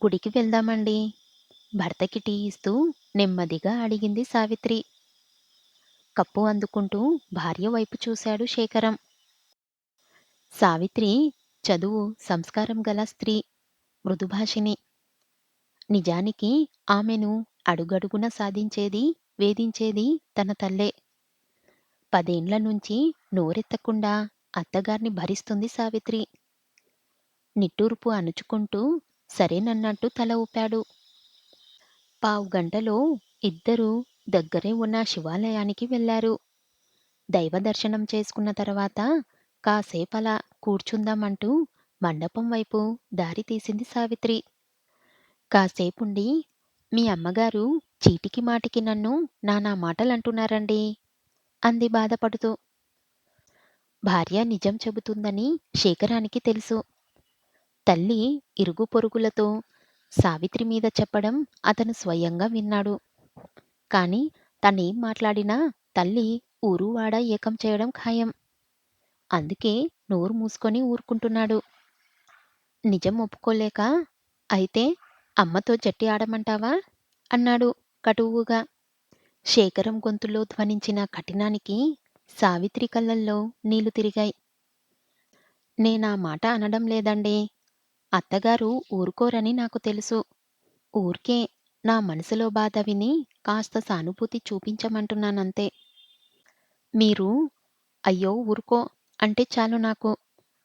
గుడికి వెళ్దామండి. భర్తకి టీ ఇస్తూ నెమ్మదిగా అడిగింది సావిత్రి. కప్పు అందుకుంటూ భార్య వైపు చూశాడు శేఖరం. సావిత్రి చదువు, సంస్కారం గల స్త్రీ, మృదుభాషిణి. నిజానికి ఆమెను అడుగడుగున సాధించేది, వేధించేది తన తల్లే. 10 ఏండ్ల నుంచి నోరెత్తకుండా అత్తగారిని భరిస్తుంది సావిత్రి. నిట్టూర్పు అణుచుకుంటూ సరేనన్నట్టు తల ఊపాడు. పావుగంటలో ఇద్దరూ దగ్గరే ఉన్న శివాలయానికి వెళ్లారు. దైవ దర్శనం చేసుకున్న తర్వాత కాసేపలా కూర్చుందామంటూ మండపం వైపు దారి తీసింది సావిత్రి. కాసేపుండి, మీ అమ్మగారు చీటికి మాటికి నన్ను నానా మాటలంటున్నారండి అంది బాధపడుతూ. భార్య నిజం చెబుతుందని శేఖరానికి తెలుసు. తల్లి ఇరుగు పొరుగులతో సావిత్రి మీద చెప్పడం అతను స్వయంగా విన్నాడు. కాని తనేం మాట్లాడినా తల్లి ఊరువాడ ఏకం చేయడం ఖాయం. అందుకే నోరు మూసుకొని ఊరుకుంటున్నాడు. నిజం ఒప్పుకోలేక, అయితే అమ్మతో జట్టి ఆడమంటావా అన్నాడు కటువుగా. శేఖరం గొంతులో ధ్వనించిన కఠినానికి సావిత్రి కళ్ళల్లో నీళ్లు తిరిగాయి. నేనా మాట అనడం లేదండి. అత్తగారు ఊరుకోరని నాకు తెలుసు. ఊర్కే నా మనసులో బాధ విని కాస్త సానుభూతి చూపించమంటున్నానంతే. మీరు అయ్యో ఊరుకో అంటే చాలు నాకు.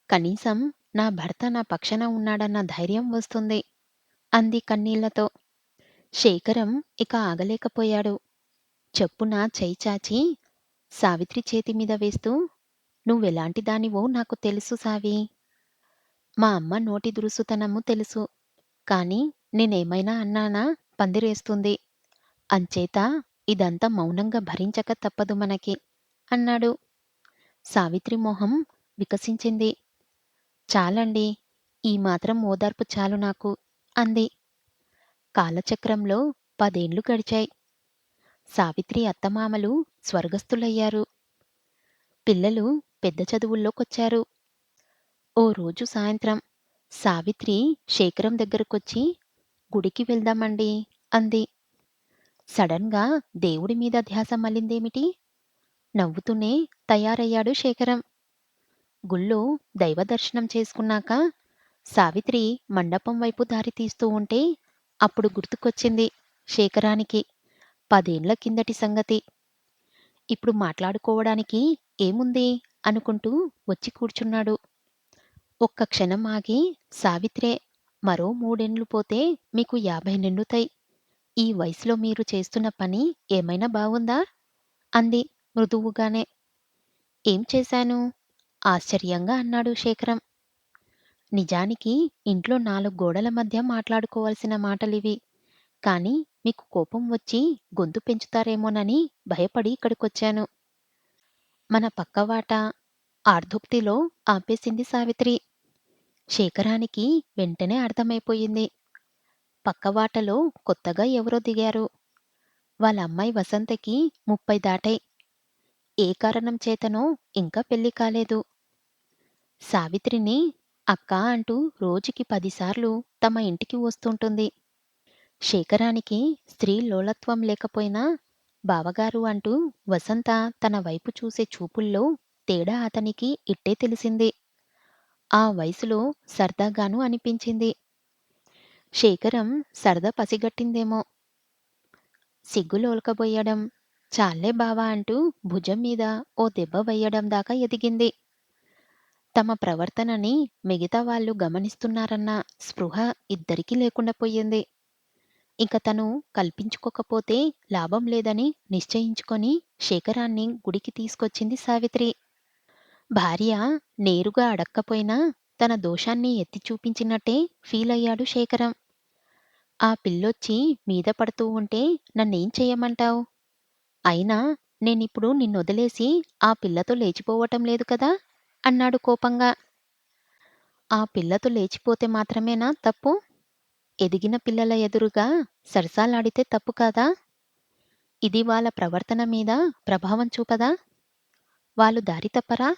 కనీసం నా భర్త నా పక్షాన ఉన్నాడన్న ధైర్యం వస్తుంది అంది కన్నీళ్లతో. శేఖరం ఇక ఆగలేకపోయాడు. చెప్పున చెయ్యి చాచి సావిత్రి చేతి మీద వేస్తూ, నువ్వెలాంటి దానివో నాకు తెలుసు సావి. మా అమ్మ నోటి దురుసుతనము తెలుసు. కాని నేనేమైనా అన్నానా పందిరేస్తుంది. అంచేత ఇదంతా మౌనంగా భరించక తప్పదు మనకి అన్నాడు. సావిత్రి మొహం వికసించింది. చాలండి, ఈ మాత్రం ఓదార్పు చాలు నాకు అంది. కాలచక్రంలో 10 ఏండ్లు గడిచాయి. సావిత్రి అత్తమామలు స్వర్గస్థులయ్యారు. పిల్లలు పెద్ద చదువుల్లోకొచ్చారు. ఓ రోజు సాయంత్రం సావిత్రి శేఖరం దగ్గరకొచ్చి, గుడికి వెళ్దామండి అంది. సడన్‌గా దేవుడి మీద ధ్యాస మళ్ళిందేమిటి? నవ్వుతూనే తయారయ్యాడు శేఖరం. గుళ్ళో దైవదర్శనం చేసుకున్నాక సావిత్రి మండపం వైపు దారి తీస్తూ ఉంటే అప్పుడు గుర్తుకొచ్చింది శేఖరానికి 10 ఏండ్ల కిందటి సంగతి. ఇప్పుడు మాట్లాడుకోవడానికి ఏముంది అనుకుంటూ వచ్చి కూర్చున్నాడు. ఒక్క క్షణం ఆగి సావిత్రే, మరో 3 ఏండ్లు పోతే మీకు 50 నిండుతాయి. ఈ వయసులో మీరు చేస్తున్న పని ఏమైనా బావుందా అంది మృదువుగానే. ఏం చేశాను ఆశ్చర్యంగా అన్నాడు శేఖరం. నిజానికి ఇంట్లో 4 గోడల మధ్య మాట్లాడుకోవాల్సిన మాటలివి. కాని మీకు కోపం వచ్చి గొంతు పెంచుతారేమోనని భయపడి ఇక్కడికొచ్చాను. మన పక్కవాట ఆర్ధోక్తిలో ఆపేసింది సావిత్రి. శేఖరానికి వెంటనే అర్థమైపోయింది. పక్కవాటలో కొత్తగా ఎవరో దిగారు. వాళ్ళ అమ్మాయి వసంతకి 30 దాటాయి. ఏ కారణం చేతనో ఇంకా పెళ్లి కాలేదు. సావిత్రిని అక్కా అంటూ రోజుకి 10 సార్లు తమ ఇంటికి వస్తుంటుంది. శేఖరానికి స్త్రీ లోలత్వం లేకపోయినా బావగారు అంటూ వసంత తన వైపు చూసే చూపుల్లో తేడా అతనికి ఇట్టే తెలిసింది. ఆ వయసులో సరదాగాను అనిపించింది. శేఖరం సరదా పసిగట్టిందేమో. సిగ్గులోలకబోయడం, చాల్లే బావా అంటూ భుజం మీద ఓ దెబ్బ వెయ్యడం దాకా ఎదిగింది. తమ ప్రవర్తనని మిగతా వాళ్ళు గమనిస్తున్నారన్న స్పృహ ఇద్దరికీ లేకుండా పోయింది. ఇక తను కల్పించుకోకపోతే లాభం లేదని నిశ్చయించుకొని శేఖరాన్ని గుడికి తీసుకొచ్చింది సావిత్రి. భార్య నేరుగా అడక్కపోయినా తన దోషాన్ని ఎత్తి చూపించినట్టే ఫీలయ్యాడు శేఖరం. ఆ పిల్లొచ్చి మీద పడుతూ ఉంటే నన్నేం చెయ్యమంటావ్? అయినా నేనిప్పుడు నిన్నొదిలేసి ఆ పిల్లతో లేచిపోవటం లేదు కదా అన్నాడు కోపంగా. ఆ పిల్లతో లేచిపోతే మాత్రమేనా తప్పు? ఎదిగిన పిల్లల ఎదురుగా సరసాలాడితే తప్పు కాదా? ఇది వాళ్ళ ప్రవర్తన మీద ప్రభావం చూపదా? వాళ్ళు దారి తప్పరా?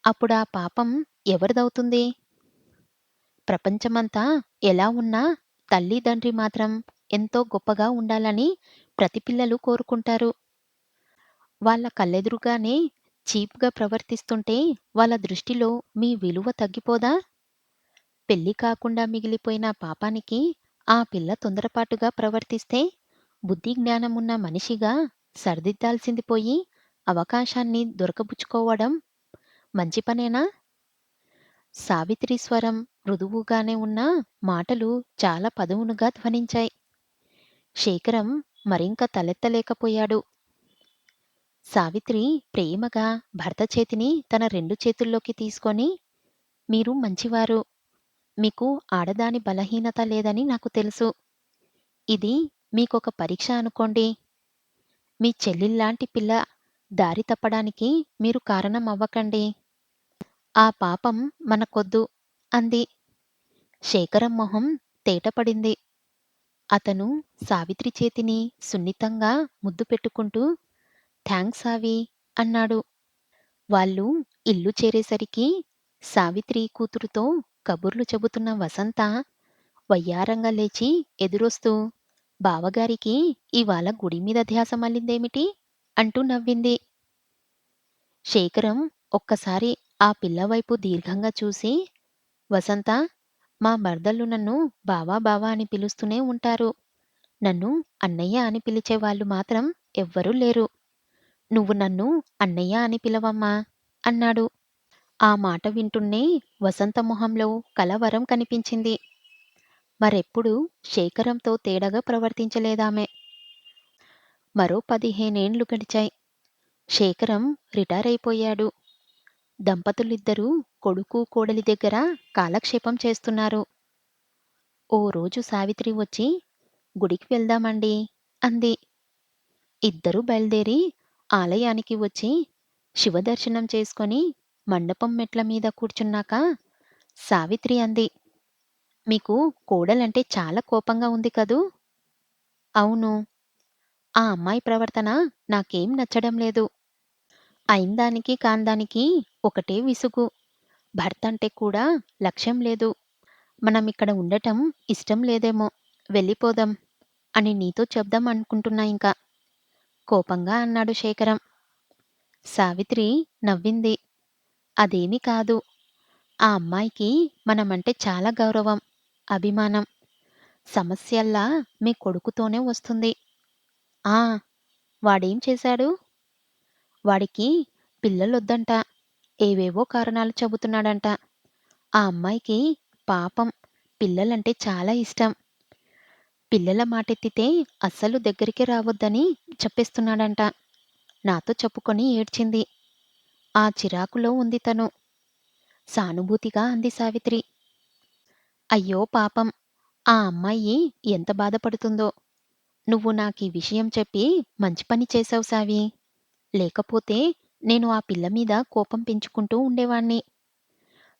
అప్పుడా పాపం ఎవరిదవుతుంది? ప్రపంచమంతా ఎలా ఉన్నా తల్లిదండ్రి మాత్రం ఎంతో గొప్పగా ఉండాలని ప్రతి పిల్లలు కోరుకుంటారు. వాళ్ళ కళ్ళెదురుగానే చీప్‌గా ప్రవర్తిస్తుంటే వాళ్ళ దృష్టిలో మీ విలువ తగ్గిపోదా? పెళ్లి కాకుండా మిగిలిపోయిన పాపానికి ఆ పిల్ల తొందరపాటుగా ప్రవర్తిస్తే బుద్ధి జ్ఞానమున్న మనిషిగా సరిదిద్దాల్సింది పోయి అవకాశాన్ని దొరకబుచ్చుకోవడం మంచి పనేనా? సావిత్రి స్వరం మృదువుగానే ఉన్నా మాటలు చాలా పదునుగా ధ్వనించాయి. శేఖరం మరింక తలెత్తలేకపోయాడు. సావిత్రి ప్రేమగా భర్త చేతిని తన రెండు చేతుల్లోకి తీసుకొని, మీరు మంచివారు. మీకు ఆడదాని బలహీనత లేదని నాకు తెలుసు. ఇది మీకొక పరీక్ష అనుకోండి. మీ చెల్లెల్లాంటి పిల్ల దారి తప్పడానికి మీరు కారణం అవ్వకండి. ఆ పాపం మనకొద్దు అంది. శేఖరం మొహం తేటపడింది. అతను సావిత్రి చేతిని సున్నితంగా ముద్దు పెట్టుకుంటూ థాంక్స్ సావి అన్నాడు. వాళ్ళు ఇల్లు చేరేసరికి సావిత్రి కూతురుతో కబుర్లు చెబుతున్న వసంత వయ్యారంగా లేచి ఎదురొస్తూ బావగారికి ఇవాళ గుడి మీద ధ్యాస మళ్ళిందేమిటి అంటూ నవ్వింది. శేఖరం ఒక్కసారి ఆ పిల్లవైపు దీర్ఘంగా చూసి, వసంత, మా మరదళ్ళు నన్ను బావా బావా అని పిలుస్తూనే ఉంటారు. నన్ను అన్నయ్య అని పిలిచేవాళ్ళు మాత్రం ఎవ్వరూ లేరు. నువ్వు నన్ను అన్నయ్య అని పిలవమ్మా అన్నాడు. ఆ మాట వింటున్నే వసంత మొహంలో కలవరం కనిపించింది. మరెప్పుడూ శేఖరంతో తేడాగా ప్రవర్తించలేదామె. మరో 15 ఏండ్లు గడిచాయి. శేఖరం రిటైరైపోయాడు. దంపతులిద్దరూ కొడుకు కోడలి దగ్గర కాలక్షేపం చేస్తున్నారు. ఓ రోజు సావిత్రి వచ్చి గుడికి వెళ్దామండి అంది. ఇద్దరూ బయలుదేరి ఆలయానికి వచ్చి శివదర్శనం చేసుకొని మండపం మెట్ల మీద కూర్చున్నాక సావిత్రి అంది. మీకు కోడలంటే చాలా కోపంగా ఉంది కదూ? అవును. ఆ అమ్మాయి ప్రవర్తన నాకేం నచ్చడం లేదు. అయిందానికి కాందానికి ఒకటే విసుగు. భర్తంటే కూడా లక్ష్యం లేదు. మనమిక్కడ ఉండటం ఇష్టం లేదేమో. వెళ్ళిపోదాం అని నీతో చెప్దాం అనుకుంటున్నా ఇంక. కోపంగా అన్నాడు శేఖరం. సావిత్రి నవ్వింది. అదేమీ కాదు. ఆ అమ్మాయికి మనమంటే చాలా గౌరవం, అభిమానం. సమస్యల్లా మీ కొడుకుతోనే వస్తుంది. ఆ! వాడేం చేశాడు? వాడికి పిల్లలొద్దంట. ఏవేవో కారణాలు చెబుతున్నాడంట. ఆ అమ్మాయికి పాపం పిల్లలంటే చాలా ఇష్టం. పిల్లల మాటెత్తితే అస్సలు దగ్గరికి రావద్దని చెప్పేస్తున్నాడంట. నాతో చెప్పుకొని ఏడ్చింది. ఆ చిరాకులో ఉంది తను. సానుభూతిగా అంది సావిత్రి. అయ్యో పాపం! ఆ అమ్మాయి ఎంత బాధపడుతుందో! నువ్వు నాకీ విషయం చెప్పి మంచి పని చేశావు సావి. లేకపోతే నేను ఆ పిల్ల మీద కోపం పెంచుకుంటూ ఉండేవాణ్ణి.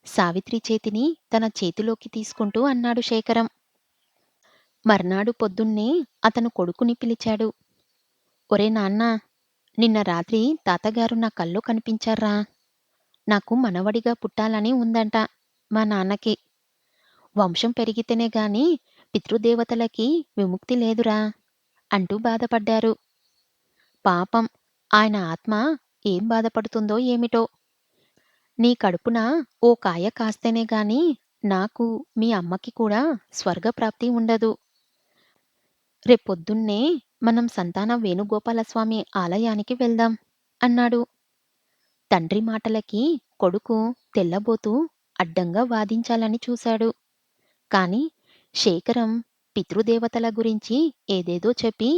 సావిత్రి చేతిని తన చేతిలోకి తీసుకుంటూ అన్నాడు శేఖరం. మర్నాడు పొద్దున్నే అతను కొడుకుని పిలిచాడు. ఒరే నాన్నా! నిన్న రాత్రి తాతగారు నా కల్లో కనిపించార్రా! నాకు మనవడిగా పుట్టాలని ఉందంట మా నాన్నకి. వంశం పెరిగితేనే గాని పితృదేవతలకి విముక్తి లేదురా! అంటూ బాధపడ్డారు. పాపం ఆయన ఆత్మ ఏం బాధపడుతుందో ఏమిటో! నీ కడుపున ఓ కాయ కాస్తేనే గాని నాకు, మీ అమ్మకి కూడా స్వర్గప్రాప్తి ఉండదు. రేపొద్దున్నే మనం సంతాన వేణుగోపాలస్వామి ఆలయానికి వెళ్దాం అన్నాడు. తండ్రి మాటలకి కొడుకు తెల్లబోతూ అడ్డంగా వాదించాలని చూశాడు. కాని శేఖరం పితృదేవతల గురించి ఏదేదో చెప్పి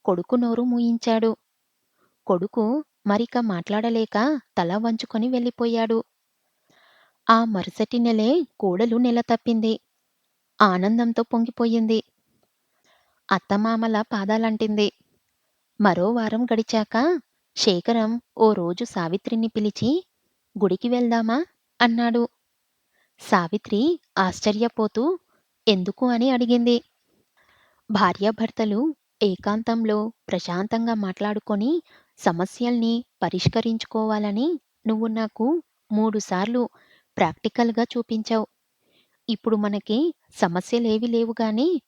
కొడుకు నోరు మూయించాడు. కొడుకు మరిక మాట్లాడలేక తల వంచుకొని వెళ్ళిపోయాడు. ఆ మరుసటి నెలే కోడలు నెల తప్పింది. ఆనందంతో పొంగిపోయింది. అత్తమామల పాదాలంటింది. మరో వారం గడిచాక శేఖరం ఓ రోజు సావిత్రిని పిలిచి గుడికి వెళ్దామా అన్నాడు. సావిత్రి ఆశ్చర్యపోతూ ఎందుకు అని అడిగింది. భార్యాభర్తలు ఏకాంతంలో ప్రశాంతంగా మాట్లాడుకొని సమస్యల్ని పరిష్కరించుకోవాలని నువ్వు నాకు 3 సార్లు ప్రాక్టికల్‌గా చూపించావు. ఇప్పుడు మనకి సమస్యలేవి లేవు గానీ,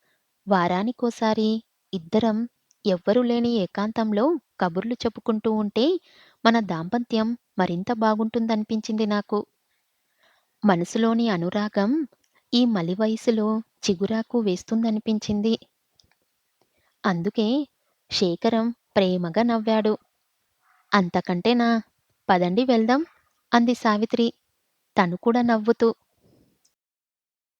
వారానికోసారి ఇద్దరం ఎవ్వరూ లేని ఏకాంతంలో కబుర్లు చెప్పుకుంటూ ఉంటే, మన దాంపత్యం మరింత బాగుంటుందనిపించింది నాకు. మనసులోని అనురాగం ఈ మలి వయసులో చిగురాకు వేస్తుందనిపించింది. అందుకే శేఖరం ప్రేమగా నవ్వాడు. అంతకంటేనా? పదండి వెళ్దాం అంది సావిత్రి. తను కూడా నవ్వుతూ.